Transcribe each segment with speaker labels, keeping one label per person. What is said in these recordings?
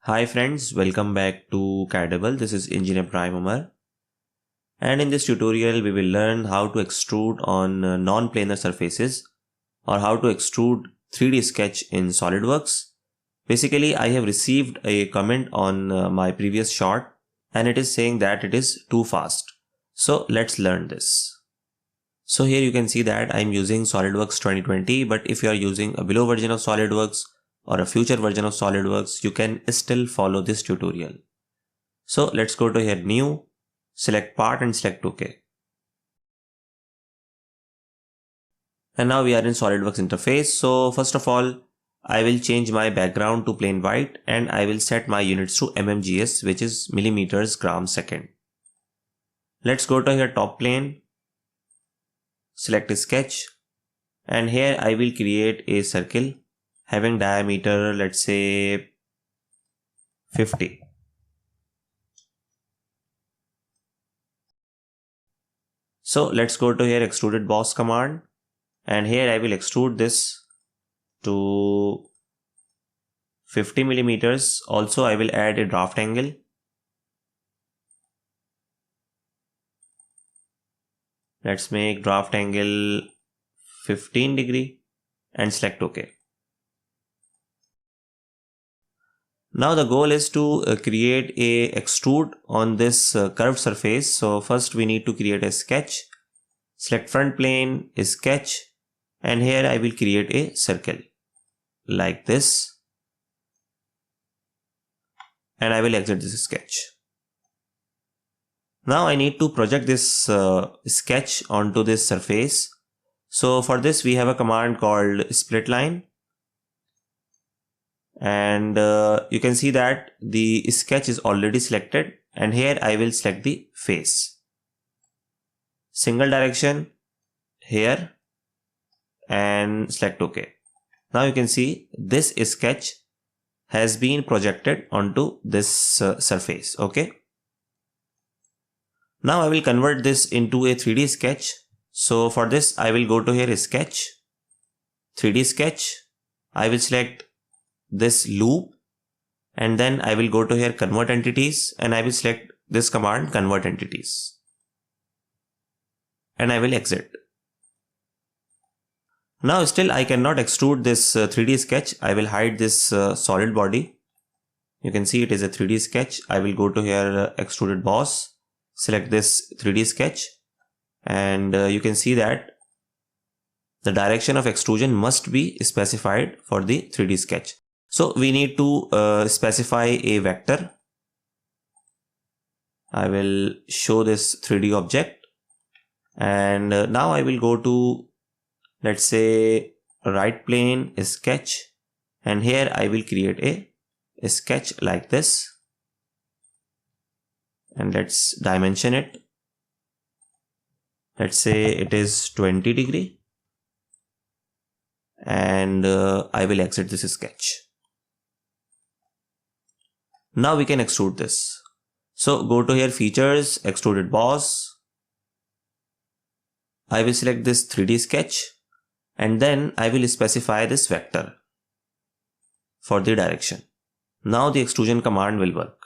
Speaker 1: Hi friends, welcome back to Cadable. This is Engineer Prime Umar. And in this tutorial, we will learn how to extrude on non-planar surfaces or how to extrude 3D sketch in SolidWorks. Basically, I have received a comment on my previous shot and it is saying that it is too fast. So let's learn this. So here you can see that I'm using SolidWorks 2020, but if you are using a below version of SolidWorks or a future version of SolidWorks, you can still follow this tutorial. So let's go to here, new, select part and select OK. And now we are in SolidWorks interface. So first of all, I will change my background to plain white and I will set my units to mmgs, which is millimeters gram second. Let's go to here top plane, select a sketch, and here I will create a circle having diameter, let's say 50. So let's go to here extruded boss command, and here I will extrude this to 50 millimeters. Also I will add a draft angle. Let's make draft angle 15 degree and select OK. Now the goal is to create a extrude on this curved surface. So first we need to create a sketch. Select front plane, a sketch, and here I will create a circle like this. And I will exit this sketch. Now I need to project this sketch onto this surface. So for this we have a command called split line. And you can see that the sketch is already selected, and here I will select the face. Single direction here and select OK. Now you can see this sketch has been projected onto this surface. Okay. Now I will convert this into a 3D sketch. So for this I will go to here sketch, 3D sketch. I will select this loop and then I will go to here convert entities and I will select this command convert entities and I will exit. Now still I cannot extrude this 3D sketch. I will hide this solid body. You can see it is a 3D sketch. I will go to here extruded boss, select this 3D sketch, and you can see that the direction of extrusion must be specified for the 3D sketch. So we need to specify a vector. I will show this 3D object, and now I will go to, let's say, right plane sketch, and here I will create a sketch like this, and let's dimension it. Let's say it is 20 degree, and I will exit this sketch. Now we can extrude this. So go to here features, extruded boss. I will select this 3D sketch and then I will specify this vector for the direction. Now the extrusion command will work.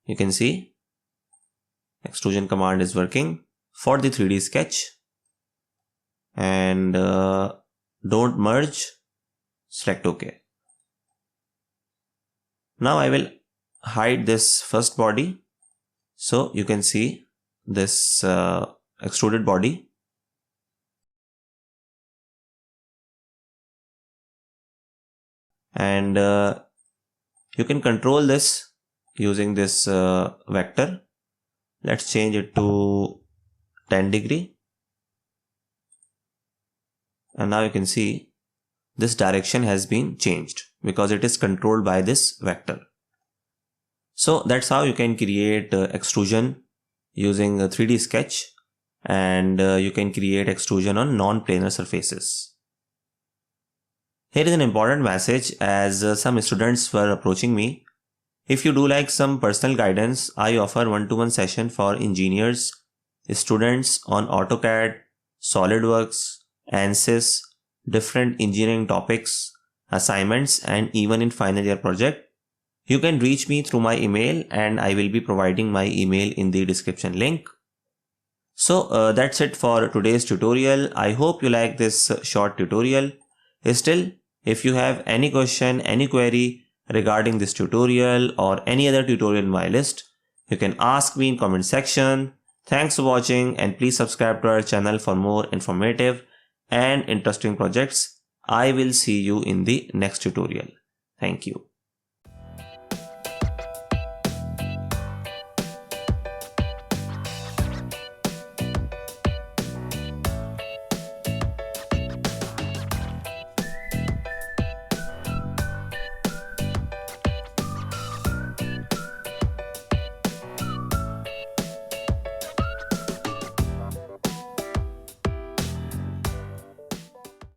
Speaker 1: You can see extrusion command is working for the 3D sketch, and don't merge, select OK. Now I will hide this first body. So you can see this extruded body. And you can control this using this vector. Let's change it to 10 degree. And now you can see this direction has been changed because it is controlled by this vector. So that's how you can create extrusion using a 3D sketch, and you can create extrusion on non-planar surfaces. Here is an important message, as some students were approaching me. If you do like some personal guidance, I offer one-to-one session for engineers, students on AutoCAD, SolidWorks, ANSYS, different engineering topics, assignments, and even in final year project. You can reach me through my email, and I will be providing my email in the description link. So that's it for today's tutorial. I hope you like this short tutorial. Still, if you have any question, any query regarding this tutorial or any other tutorial in my list, you can ask me in comment section. Thanks for watching, and please subscribe to our channel for more informative and interesting projects. I will see you in the next tutorial. Thank you.